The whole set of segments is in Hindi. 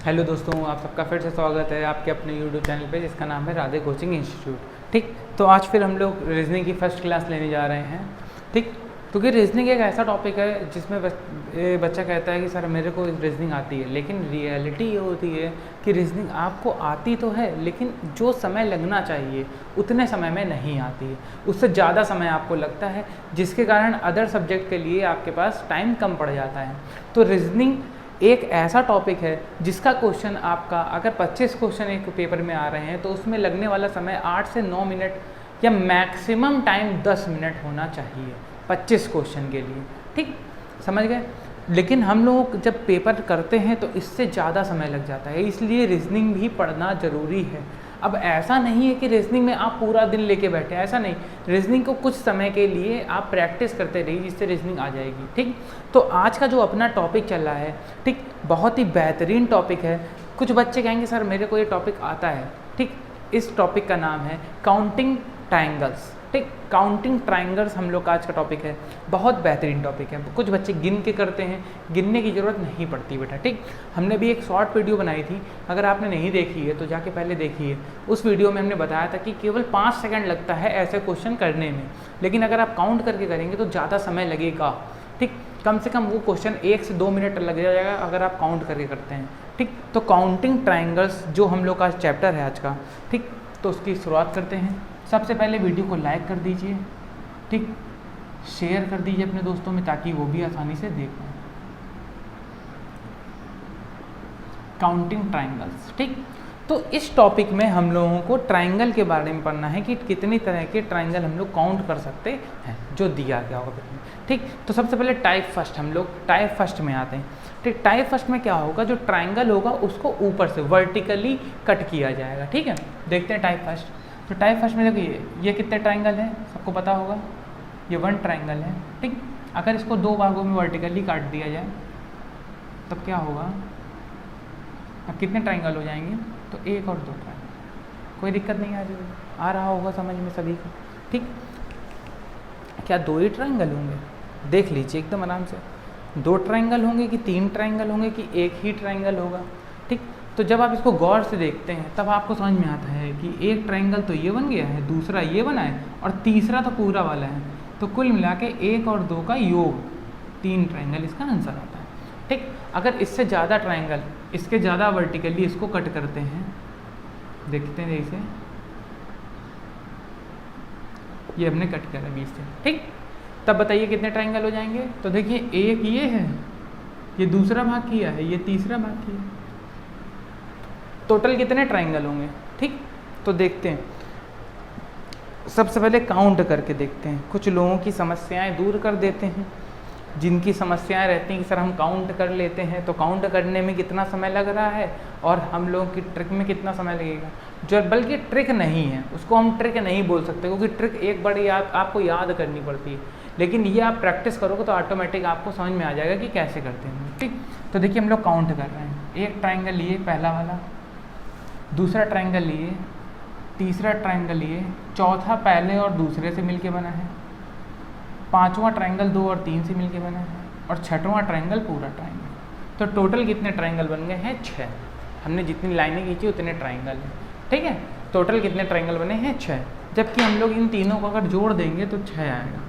हेलो दोस्तों, आप सबका फिर से स्वागत है आपके अपने यूट्यूब चैनल पे जिसका नाम है राधे कोचिंग इंस्टीट्यूट। ठीक, तो आज फिर हम लोग रीजनिंग की फर्स्ट क्लास लेने जा रहे हैं। ठीक, क्योंकि रीजनिंग एक ऐसा टॉपिक है जिसमें बच्चा कहता है कि सर मेरे को रीजनिंग आती है, लेकिन रियलिटी ये होती है कि रीजनिंग आपको आती तो है लेकिन जो समय लगना चाहिए उतने समय में नहीं आती है, उससे ज़्यादा समय आपको लगता है, जिसके कारण अदर सब्जेक्ट के लिए आपके पास टाइम कम पड़ जाता है। तो रीजनिंग एक ऐसा टॉपिक है जिसका क्वेश्चन आपका अगर 25 क्वेश्चन एक पेपर में आ रहे हैं तो उसमें लगने वाला समय 8 से 9 मिनट या मैक्सिमम टाइम 10 मिनट होना चाहिए 25 क्वेश्चन के लिए। ठीक, समझ गए। लेकिन हम लोग जब पेपर करते हैं तो इससे ज़्यादा समय लग जाता है, इसलिए रीजनिंग भी पढ़ना ज़रूरी है। अब ऐसा नहीं है कि रीजनिंग में आप पूरा दिन लेके बैठे, ऐसा नहीं। रीजनिंग को कुछ समय के लिए आप प्रैक्टिस करते रहिए जिससे रीजनिंग आ जाएगी। ठीक, तो आज का जो अपना टॉपिक चल रहा है, ठीक, बहुत ही बेहतरीन टॉपिक है। कुछ बच्चे कहेंगे सर मेरे को ये टॉपिक आता है। ठीक, इस टॉपिक का नाम है काउंटिंग ट्रायंगल्स। ठीक, काउंटिंग ट्रायंगल्स हम लोग का आज का टॉपिक है। बहुत बेहतरीन टॉपिक है। कुछ बच्चे गिन के करते हैं, गिनने की ज़रूरत नहीं पड़ती बेटा। ठीक, हमने भी एक शॉर्ट वीडियो बनाई थी, अगर आपने नहीं देखी है तो जाके पहले देखिए। उस वीडियो में हमने बताया था कि केवल 5 सेकंड लगता है ऐसे क्वेश्चन करने में, लेकिन अगर आप काउंट करके करेंगे तो ज़्यादा समय लगेगा। ठीक, कम से कम वो क्वेश्चन 1 से 2 मिनट लग जाएगा अगर आप काउंट करके करते हैं। ठीक, तो काउंटिंग ट्रायंगल्स जो हम लोग का चैप्टर है आज का, ठीक, तो उसकी शुरुआत करते हैं। सबसे पहले वीडियो को लाइक कर दीजिए। ठीक, शेयर कर दीजिए अपने दोस्तों में ताकि वो भी आसानी से देख पाएँ। Counting triangles. ठीक, तो इस टॉपिक में हम लोगों को ट्रायंगल के बारे में पढ़ना है कि कितनी तरह के ट्रायंगल हम लोग काउंट कर सकते हैं जो दिया गया होगा। ठीक, तो सबसे पहले टाइप फर्स्ट, हम लोग टाइप फर्स्ट में आते हैं। ठीक, टाइप फर्स्ट में क्या होगा, जो ट्रायंगल होगा उसको ऊपर से वर्टिकली कट किया जाएगा। ठीक है, देखते हैं टाइप फर्स्ट। तो टाइप फर्स्ट में देखिए ये कितने ट्रायंगल हैं सबको पता होगा, ये 1 ट्रायंगल है। ठीक, अगर इसको 2 भागों में वर्टिकली काट दिया जाए तब क्या होगा, अब कितने ट्रायंगल हो जाएंगे, तो 1 और 2 ट्रायंगल। कोई दिक्कत नहीं आ रहा होगा समझ में सभी को। ठीक, क्या 2 ही ट्रायंगल होंगे, देख लीजिए एकदम आराम से। 2 ट्रायंगल होंगे कि 3 ट्रायंगल होंगे कि 1 ही ट्रायंगल होगा। ठीक, तो जब आप इसको गौर से देखते हैं तब आपको समझ में आता है कि एक ट्रायंगल तो ये बन गया है, दूसरा ये बना है और तीसरा तो पूरा वाला है। तो कुल मिला के 1 और 2 का योग 3 ट्रायंगल इसका आंसर आता है। ठीक, अगर इससे ज़्यादा ट्रायंगल, इसके ज़्यादा वर्टिकली इसको कट करते हैं, देखते हैं इसे, ये हमने कट करा 20 से। ठीक, तब बताइए कितने ट्रायंगल हो जाएंगे। तो देखिए एक ये है, ये दूसरा भाग किया है, ये तीसरा भाग किया है, टोटल कितने ट्रायंगल होंगे। ठीक, तो देखते हैं, सबसे पहले काउंट करके देखते हैं। कुछ लोगों की समस्याएं दूर कर देते हैं, जिनकी समस्याएं रहती हैं कि सर हम काउंट कर लेते हैं तो काउंट करने में कितना समय लग रहा है और हम लोगों की ट्रिक में कितना समय लगेगा। जो बल्कि ट्रिक नहीं है, उसको हम ट्रिक नहीं बोल सकते क्योंकि ट्रिक एक बड़ी आपको याद करनी पड़ती है, लेकिन ये आप प्रैक्टिस करोगे तो ऑटोमेटिक आपको समझ में आ जाएगा कि कैसे करते हैं। ठीक, तो देखिए हम लोग काउंट कर रहे हैं। एक ट्रायंगल लिए पहला वाला, दूसरा ट्रायंगल लिए, तीसरा ट्रायंगल लिए, चौथा पहले और दूसरे से मिलके बना है, पांचवा ट्रायंगल 2 और 3 से मिलके बना है और छठवां ट्रायंगल पूरा ट्रायंगल। तो टोटल कितने ट्रायंगल बन गए हैं, 6। हमने जितनी लाइनें खींची उतने ट्रायंगल हैं। ठीक है, टोटल कितने ट्रायंगल बने हैं, 6। जबकि हम लोग इन तीनों को अगर जोड़ देंगे तो 6 आएगा।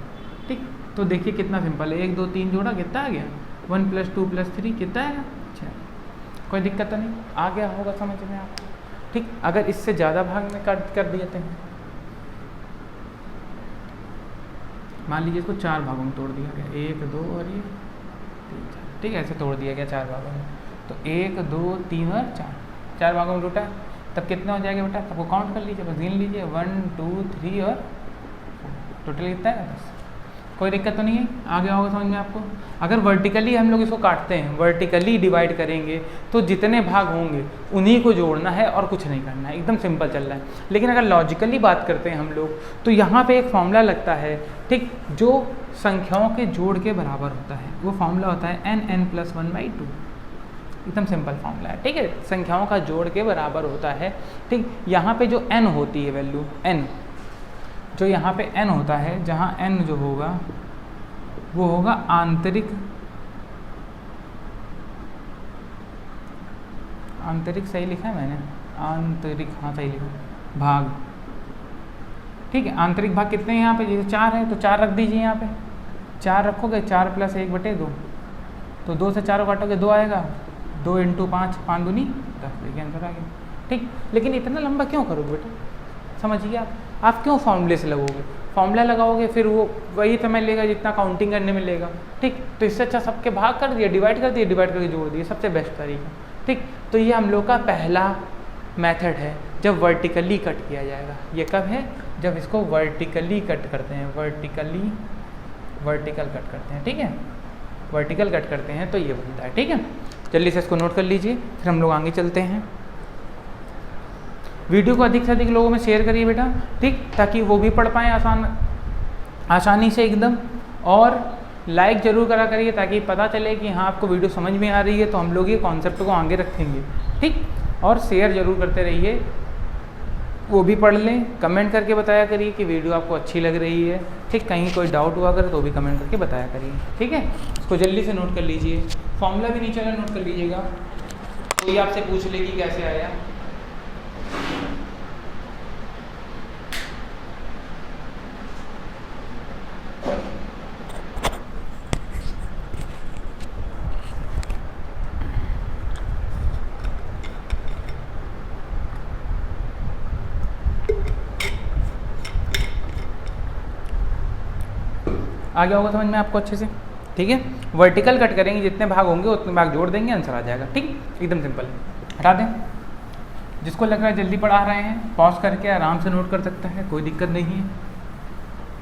ठीक, तो देखिए कितना सिंपल है, 1 2 3 जोड़ा कितना आ गया, 1 + 2 + 3 कितना आएगा, 6। कोई दिक्कत तो नहीं, आ गया होगा समझ में आपको। ठीक, अगर इससे ज़्यादा भाग में कट कर देते हैं, मान लीजिए इसको 4 भागों में तोड़ दिया गया, 1 2 और ये 3 4। ठीक है, ऐसे तोड़ दिया गया 4 भागों में, तो 1 2 3 और 4 भागों में टूटा, तब कितना हो जाएगा बेटा, सबको काउंट कर लीजिए, बस गिन लीजिए, 1 2 3 और 4, टोटल कितना है 10। कोई दिक्कत तो नहीं है, आ गया होगा समझ में आपको। अगर वर्टिकली हम लोग इसको काटते हैं, वर्टिकली डिवाइड करेंगे तो जितने भाग होंगे उन्हीं को जोड़ना है और कुछ नहीं करना है, एकदम सिंपल चल रहा है। लेकिन अगर लॉजिकली बात करते हैं हम लोग तो यहाँ पे एक फॉर्मूला लगता है, ठीक, जो संख्याओं के जोड़ के बराबर होता है। वो फॉर्मूला होता है n + 1/2। एकदम सिंपल फॉर्मूला है। ठीक है, संख्याओं का जोड़ के बराबर होता है। ठीक, यहाँ पे जो n होती है वैल्यू n, जो यहाँ पे n होता है, जहाँ n जो होगा वो होगा आंतरिक सही लिखा है मैंने, आंतरिक, हाँ सही लिखा, भाग, ठीक है। आंतरिक भाग कितने हैं यहाँ पे, जैसे 4 है तो 4 रख दीजिए यहाँ पे, 4 रखोगे, 4 + 1/2, तो 2 से 4 काटोगे 2 आएगा, 2 × 5, 5 दूनी 10, देखिए आंसर आ गया, ठीक। लेकिन इतना लंबा क्यों करोगे बेटा, समझिए आप क्यों फॉर्मूले से लगोगे, फॉर्मूला लगाओगे फिर वो वही समय लेगा जितना काउंटिंग करने में लेगा, ठीक। तो इससे अच्छा सबके भाग कर दिए, डिवाइड कर दिए, डिवाइड करके जोड़ दिए, सबसे बेस्ट तरीका, ठीक। तो ये हम लोग का पहला मेथड है जब वर्टिकली कट किया जाएगा। ये कब है, जब इसको वर्टिकली कट करते हैं, वर्टिकल कट करते हैं, ठीक है, वर्टिकल कट करते हैं तो ये बनता है, ठीक है। जल्दी से इसको नोट कर लीजिए, फिर हम लोग आगे चलते हैं। वीडियो को अधिक से अधिक लोगों में शेयर करिए बेटा, ठीक, ताकि वो भी पढ़ पाएँ आसानी से एकदम, और लाइक ज़रूर करा करिए ताकि पता चले कि हाँ आपको वीडियो समझ में आ रही है, तो हम लोग ये कॉन्सेप्ट को आगे रखेंगे, ठीक। और शेयर ज़रूर करते रहिए, वो भी पढ़ लें, कमेंट करके बताया करिए कि वीडियो आपको अच्छी लग रही है, ठीक। कहीं कोई डाउट हुआ करे तो भी कमेंट करके बताया करिए, ठीक है। इसको जल्दी से नोट कर लीजिए, फॉर्मूला भी नीचे नोट कर लीजिएगा, कोई आपसे पूछ ले कि कैसे आया। आ गया होगा समझ में आपको अच्छे से, ठीक है। वर्टिकल कट करेंगे, जितने भाग होंगे उतने भाग जोड़ देंगे, आंसर आ जाएगा, ठीक, एकदम सिंपल। हटा दें, जिसको लग रहा है जल्दी पढ़ा रहे हैं पॉज करके आराम से नोट कर सकता है, कोई दिक्कत नहीं है।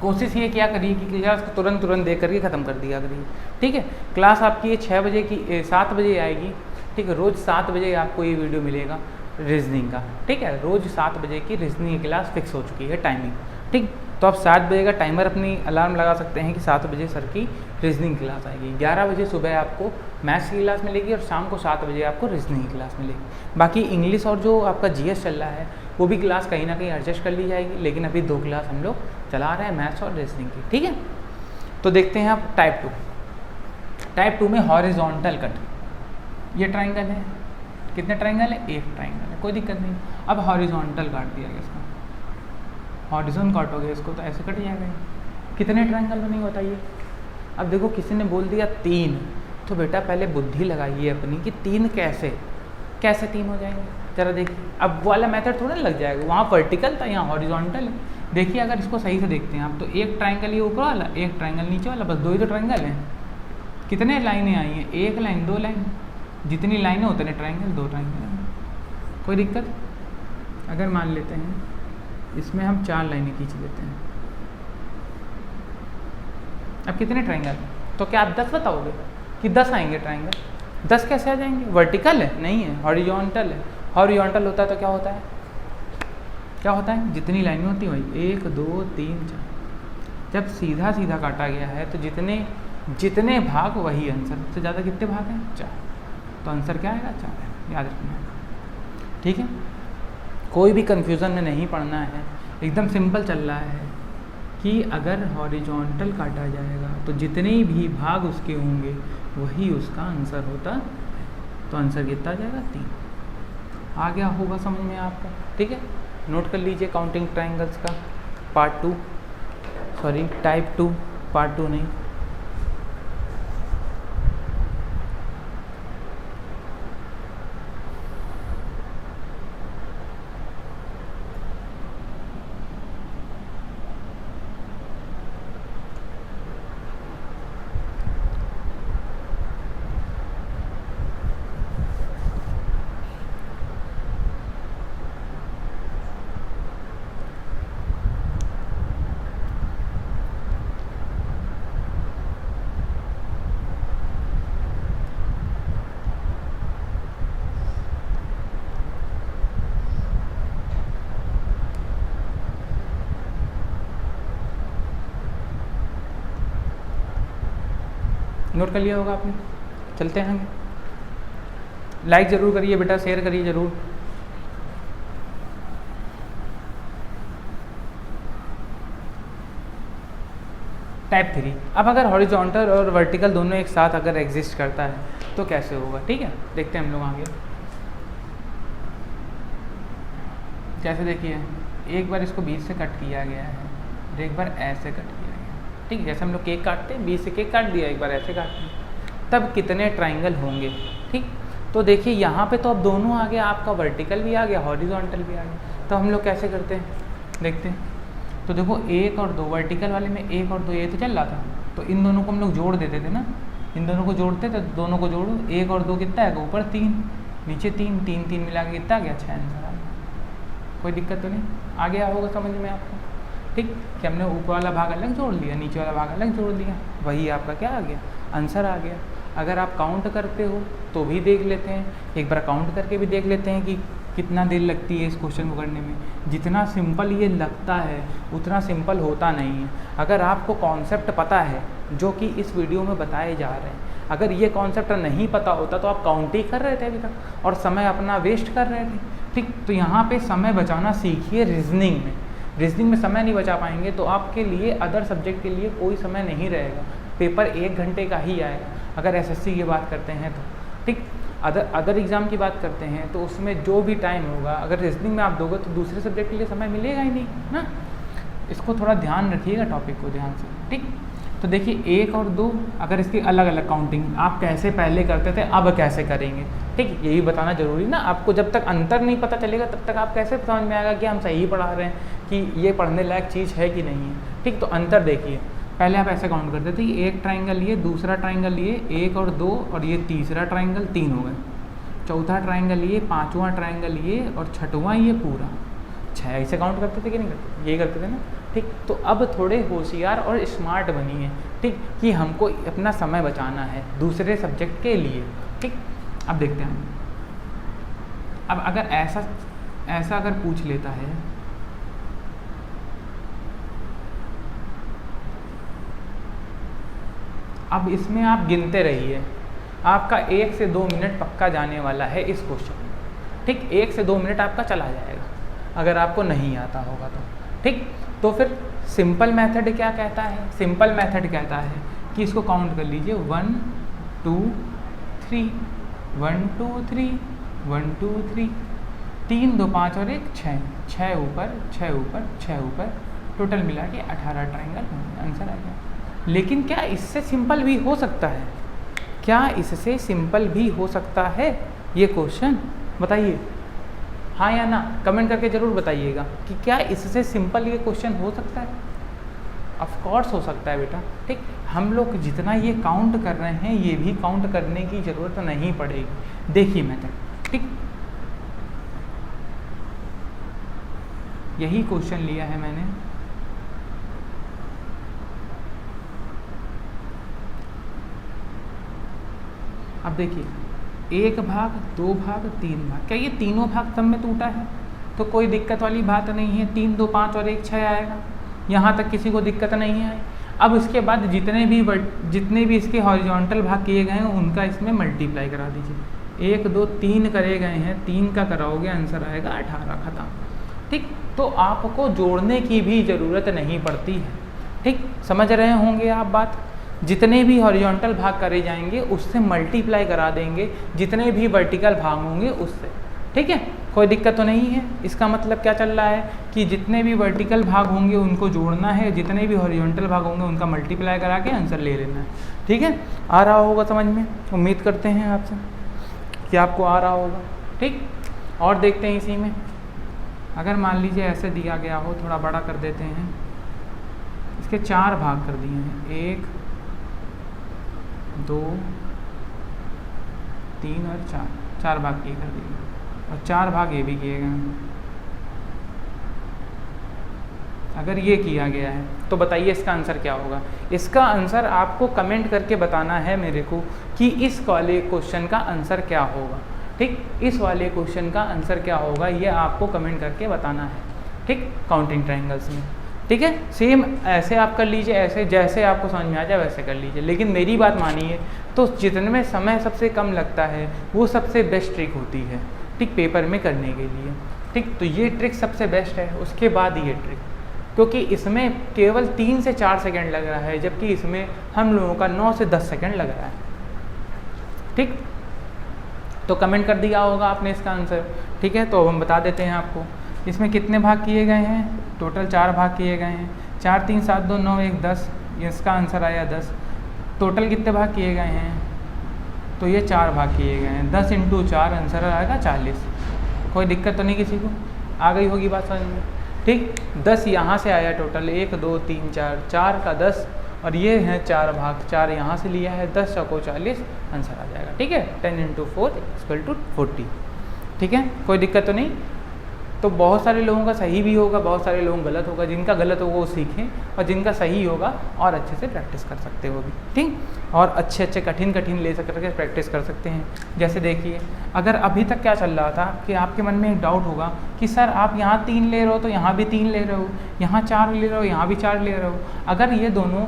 कोशिश ये क्या करिए कि क्लास को तुरंत देख करके ख़त्म कर दिया करिए, ठीक है। क्लास आपकी ये 6 बजे की 7 बजे आएगी, ठीक है। रोज़ 7 बजे आपको ये वीडियो मिलेगा रीजनिंग का, ठीक है। रोज़ 7 बजे की रीजनिंग की क्लास फिक्स हो चुकी है टाइमिंग, ठीक। तो आप 7 बजे का टाइमर अपनी अलार्म लगा सकते हैं कि 7 बजे सर की रीजनिंग क्लास आएगी। 11 बजे सुबह आपको मैथ्स की क्लास मिलेगी और शाम को 7 बजे आपको रीजनिंग की क्लास मिलेगी। बाकी इंग्लिश और जो आपका जीएस चल रहा है वो भी क्लास कहीं ना कहीं एडजस्ट कर ली जाएगी, लेकिन अभी 2 क्लास हम लोग चला रहे हैं मैथ्स और रीजनिंग की, ठीक है। तो देखते हैं आप टाइप 2। टाइप 2 में हॉरिजॉन्टल कट, ये ट्राइंगल है, कितने ट्राइंगल है, एक ट्राइंगल है, कोई दिक्कत नहीं। अब हॉरिजॉन्टल काट दिया गया, इसका हॉरिजॉन काटोगे इसको तो ऐसे कट जाएगा। कितने ट्राइंगल बनेंगे बताइए। अब देखो किसी ने बोल दिया 3, तो बेटा पहले बुद्धि लगाइए अपनी कि 3 कैसे 3 हो जाएंगे, जरा देखिए। अब वो वाला मेथड थोड़ा लग जाएगा, वहाँ वर्टिकल था यहाँ हॉरिजॉन्टल है। देखिए अगर इसको सही से देखते हैं आप, तो एक ट्राइंगल ये ऊपर वाला, एक ट्राइंगल नीचे वाला, बस 2 ही तो ट्राइंगल हैं। कितने लाइनें आई हैं, 1 लाइन 2 लाइन, जितनी लाइनें उतने ट्राइंगल, 2 ट्राइंगल हैं, कोई दिक्कत। अगर मान लेते हैं इसमें हम 4 लाइनें खींच लेते हैं, अब कितने ट्राइंगल, तो क्या आप 10 बताओगे कि 10 आएंगे ट्राइंगल? 10 कैसे आ जाएंगे? वर्टिकल है नहीं है, हॉरिजॉन्टल है। हॉरिजॉन्टल होता है तो क्या होता है, क्या होता है, जितनी लाइनें होती हैं वही 1 2 3 4। जब सीधा सीधा काटा गया है तो जितने भाग वही आंसर, सबसे ज़्यादा कितने भाग हैं, 4, तो आंसर क्या आएगा, 4 है, याद रखना है, ठीक है। कोई भी कंफ्यूजन में नहीं पड़ना है, एकदम सिंपल चल रहा है कि अगर हॉरिजॉन्टल काटा जाएगा तो जितने भी भाग उसके होंगे वही उसका आंसर होता है, तो आंसर कितना आ जाएगा, 3। आ गया होगा समझ में आपको, ठीक है। नोट कर लीजिए काउंटिंग ट्राइंगल्स का पार्ट 2, सॉरी टाइप 2 पार्ट 2 नहीं। नोट कर लिया होगा आपने, चलते हैं आगे। लाइक ज़रूर करिए बेटा, शेयर करिए ज़रूर। टाइप 3, अब अगर हॉरिजॉन्टल और वर्टिकल दोनों एक साथ अगर एग्जिस्ट करता है तो कैसे होगा, ठीक है। देखते हैं हम लोग आगे। कैसे देखिए, एक बार इसको बीच से कट किया गया है और एक बार ऐसे कट किया गया, ठीक। जैसे हम लोग केक काटते हैं, बीच से केक काट दिया, एक बार ऐसे काट दिया, तब कितने ट्राइंगल होंगे, ठीक। तो देखिए यहाँ पे तो अब दोनों आ गया, आपका वर्टिकल भी आ गया, हॉरिजॉन्टल भी आ गया। तो हम लोग कैसे करते हैं, देखते हैं। तो देखो 1 और 2, वर्टिकल वाले में 1 और 2 ये तो चल रहा था, तो इन दोनों को हम लोग जोड़ देते थे ना, इन दोनों को जोड़ते थे, दोनों को जोड़ो, 1 और 2 कितना है, ऊपर 3 नीचे 3, 3 3 मिला के कितना आ गया, 6 आंसर आ गया। कोई दिक्कत तो नहीं, आ गया होगा समझ में आपको, ठीक। कि हमने ऊपर वाला भाग अलग जोड़ लिया, नीचे वाला भाग अलग जोड़ दिया, वही आपका क्या आ गया, आंसर आ गया। अगर आप काउंट करते हो तो भी देख लेते हैं, एक बार काउंट करके भी देख लेते हैं कि कितना देर लगती है इस क्वेश्चन को करने में। जितना सिंपल ये लगता है उतना सिंपल होता नहीं है। अगर आपको कॉन्सेप्ट पता है जो कि इस वीडियो में बताए जा रहे हैं, अगर ये कॉन्सेप्ट नहीं पता होता तो आप काउंट ही कर रहे थे अभी तक और समय अपना वेस्ट कर रहे थे, ठीक। तो यहाँ पे समय बचाना सीखिए रीजनिंग में। रीजनिंग में समय नहीं बचा पाएंगे तो आपके लिए अदर सब्जेक्ट के लिए कोई समय नहीं रहेगा, पेपर 1 घंटे का ही आएगा अगर एसएससी की बात करते हैं तो, ठीक। अदर एग्ज़ाम की बात करते हैं तो उसमें जो भी टाइम होगा, अगर रीजनिंग में आप दोगे तो दूसरे सब्जेक्ट के लिए समय मिलेगा ही नहीं ना। इसको थोड़ा ध्यान रखिएगा, टॉपिक को ध्यान से, ठीक। तो देखिए 1 और 2, अगर इसकी अलग अलग काउंटिंग आप कैसे पहले करते थे अब कैसे करेंगे, ठीक। यही बताना जरूरी ना आपको। जब तक अंतर नहीं पता चलेगा तब तक आप कैसे समझ में आएगा कि हम सही पढ़ा रहे हैं, कि ये पढ़ने लायक चीज़ है कि नहीं है, ठीक। तो अंतर देखिए, पहले आप ऐसे काउंट करते थे, एक ट्राइंगल लिए, दूसरा ट्राइंगल लिए, 1 और 2 और ये तीसरा ट्राइंगल 3 हो गए, चौथा ट्राइंगल लिए, पाँचवां ट्राइंगल लिए और छठवां ये पूरा 6। ऐसे काउंट करते थे कि नहीं करते, यही करते थे ना, ठीक। तो अब थोड़े होशियार और स्मार्ट बनिए, ठीक, कि हमको अपना समय बचाना है दूसरे सब्जेक्ट के लिए, ठीक। अब देखते हैं, अब अगर ऐसा अगर पूछ लेता है, अब इसमें आप गिनते रहिए, आपका 1 से 2 मिनट पक्का जाने वाला है इस क्वेश्चन में, ठीक। 1 से 2 मिनट आपका चला जाएगा अगर आपको नहीं आता होगा तो, ठीक। तो फिर सिंपल मेथड क्या कहता है, सिंपल मेथड कहता है कि इसको काउंट कर लीजिए, 1 2 3, 1 2 3, 1 2 3, 3 2 5 और 1 6, 6 ऊपर 6 ऊपर 6 ऊपर, टोटल मिला के 18 ट्राइंगल आंसर आ गया। लेकिन क्या इससे सिंपल भी हो सकता है, क्या इससे सिंपल भी हो सकता है ये क्वेश्चन, बताइए हाँ या ना, कमेंट करके ज़रूर बताइएगा कि क्या इससे सिंपल ये क्वेश्चन हो सकता है। ऑफ कोर्स हो सकता है बेटा, ठीक। हम लोग जितना ये काउंट कर रहे हैं ये भी काउंट करने की ज़रूरत नहीं पड़ेगी। देखिए मेथड, ठीक, यही क्वेश्चन लिया है मैंने, अब देखिए 1 भाग 2 भाग 3 भाग, क्या ये तीनों भाग सब में टूटा है, तो कोई दिक्कत वाली बात नहीं है। 3 2 5 और 1 6 आएगा, यहाँ तक किसी को दिक्कत नहीं है। अब इसके बाद जितने भी इसके हॉरिजॉन्टल भाग किए गए हैं उनका इसमें मल्टीप्लाई करा दीजिए। 1 2 3 करे गए हैं, 3 का कराओगे आंसर आएगा 18, खत्म, ठीक। तो आपको जोड़ने की भी ज़रूरत नहीं पड़ती है, ठीक। समझ रहे होंगे आप बात। जितने भी हॉरिजॉन्टल भाग करे जाएंगे उससे मल्टीप्लाई करा देंगे जितने भी वर्टिकल भाग होंगे उससे, ठीक है। कोई दिक्कत तो नहीं है। इसका मतलब क्या चल रहा है कि जितने भी वर्टिकल भाग होंगे उनको जोड़ना है, जितने भी हॉरिजॉन्टल भाग होंगे उनका मल्टीप्लाई करा के आंसर ले लेना है, ठीक है। आ रहा होगा समझ में, उम्मीद करते हैं आपसे कि आपको आ रहा होगा, ठीक। और देखते हैं इसी में, अगर मान लीजिए ऐसे दिया गया हो, थोड़ा बड़ा कर देते हैं, इसके 4 भाग कर दिए हैं, 1 2 3 और 4 भाग किए कर दिए और 4 भाग ये भी किए गए। अगर ये किया गया है तो बताइए इसका आंसर क्या होगा। इसका आंसर आपको कमेंट करके बताना है मेरे को कि इस वाले क्वेश्चन का आंसर क्या होगा, ठीक। इस वाले क्वेश्चन का आंसर क्या होगा ये आपको कमेंट करके बताना है, ठीक। काउंटिंग ट्रायंगल्स में, ठीक है। सेम ऐसे आप कर लीजिए, ऐसे जैसे आपको समझ में आ जाए वैसे कर लीजिए, लेकिन मेरी बात मानिए तो जितने में समय सबसे कम लगता है वो सबसे बेस्ट ट्रिक होती है, ठीक, पेपर में करने के लिए, ठीक। तो ये ट्रिक सबसे बेस्ट है, उसके बाद ये ट्रिक, क्योंकि इसमें केवल 3 से 4 सेकेंड लग रहा है, जबकि इसमें हम लोगों का 9 से 10 सेकेंड लग रहा है, ठीक। तो कमेंट कर दिया होगा आपने इसका आंसर, ठीक है। तो हम बता देते हैं आपको, इसमें कितने भाग किए गए हैं? टोटल 4 भाग किए गए हैं। 4 3 7 2 9 1 10, इसका आंसर आया 10। टोटल कितने भाग किए गए हैं? तो ये 4 भाग किए गए हैं। 10 × 4 आंसर आएगा 40। कोई दिक्कत तो नहीं किसी को? आ गई होगी बात समझ में? ठीक, 10 यहाँ से आया टोटल, 1 2 3 4, 4 का 10 और ये है 4 भाग, 4 यहाँ से लिया है, 10 चौको 40 आंसर आ जाएगा। ठीक है, 10 × 4 = 40। ठीक है, कोई दिक्कत तो नहीं? तो बहुत सारे लोगों का सही भी होगा, बहुत सारे लोगों का गलत होगा। जिनका गलत होगा वो सीखें, और जिनका सही होगा और अच्छे से प्रैक्टिस कर सकते हो भी। ठीक, और अच्छे कठिन ले करके प्रैक्टिस कर सकते हैं। जैसे देखिए, अगर अभी तक क्या चल रहा था कि आपके मन में एक डाउट होगा कि सर आप यहाँ 3 ले रहे हो तो यहाँ भी 3 ले रहे हो, यहाँ 4 ले रहे हो, यहाँ भी 4 ले रहे हो। अगर ये दोनों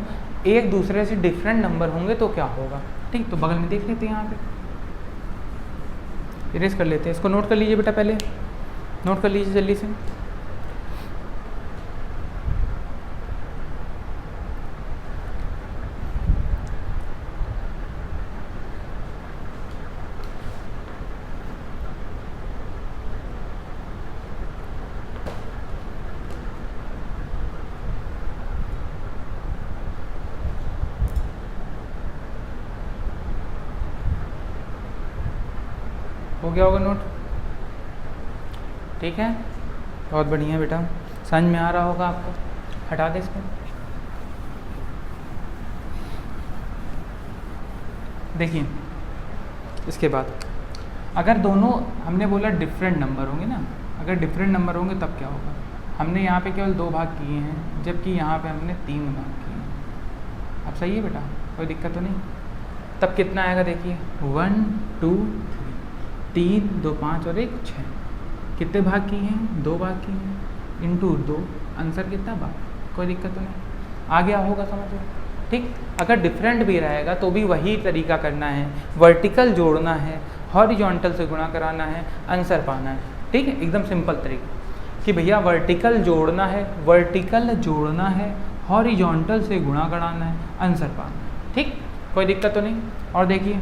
एक दूसरे से डिफरेंट नंबर होंगे तो क्या होगा? ठीक, तो बगल में देख लेते हैं, यहाँ पे इरेज कर लेते हैं। इसको नोट कर लीजिए बेटा, पहले नोट कर लीजिए जल्दी से। हो गया होगा नोट? ठीक है, बहुत बढ़िया बेटा, समझ में आ रहा होगा आपको। हटा दे इसको। देखिए, इसके बाद अगर दोनों हमने बोला डिफरेंट नंबर होंगे ना, अगर डिफरेंट नंबर होंगे तब क्या होगा? हमने यहाँ पे केवल 2 भाग किए हैं, जबकि यहाँ पे हमने 3 भाग किए हैं। अब सही है बेटा, कोई दिक्कत तो नहीं? तब कितना आएगा? देखिए, 1 2 3 2 5 और 1 6। कितने भाग किए हैं? 2 भाग किए हैं, इंटू 2, आंसर कितना? 12। कोई दिक्कत तो नहीं? आ गया होगा समझ में? ठीक, अगर डिफरेंट भी रहेगा तो भी वही तरीका करना है, वर्टिकल जोड़ना है, हॉरिजॉन्टल से गुणा कराना है, आंसर पाना है। ठीक है, एकदम सिंपल तरीका कि भैया वर्टिकल जोड़ना है, हॉरिजॉन्टल से गुणा कराना है, आंसर पाना है। ठीक, कोई दिक्कत तो नहीं? और देखिए,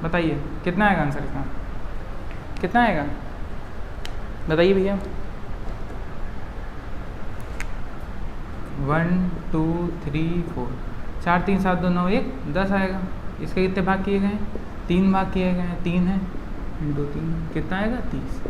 बताइए कितना आएगा आंसर इसका? कितना आएगा बताइए भैया? 1 2 3 4, 4 3 7 2 9 1 10 आएगा। इसके कितने भाग किए गए हैं? 3 भाग किए गए हैं, 3 है, इंटू 3 कितना आएगा? 30।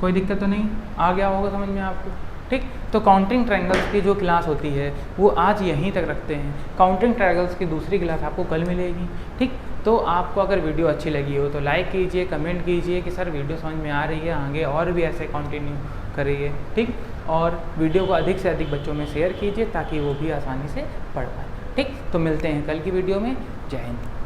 कोई दिक्कत तो नहीं? आ गया होगा समझ में आपको? ठीक, तो काउंटिंग ट्रायंगल्स की जो क्लास होती है वो आज यहीं तक रखते हैं। काउंटिंग ट्रायंगल्स की दूसरी क्लास आपको कल मिलेगी। ठीक, तो आपको अगर वीडियो अच्छी लगी हो तो लाइक कीजिए, कमेंट कीजिए कि सर वीडियो समझ में आ रही है, आगे और भी ऐसे कंटिन्यू करिए। ठीक, और वीडियो को अधिक से अधिक बच्चों में शेयर कीजिए ताकि वो भी आसानी से पढ़ पाए। ठीक, तो मिलते हैं कल की वीडियो में। जय हिंद।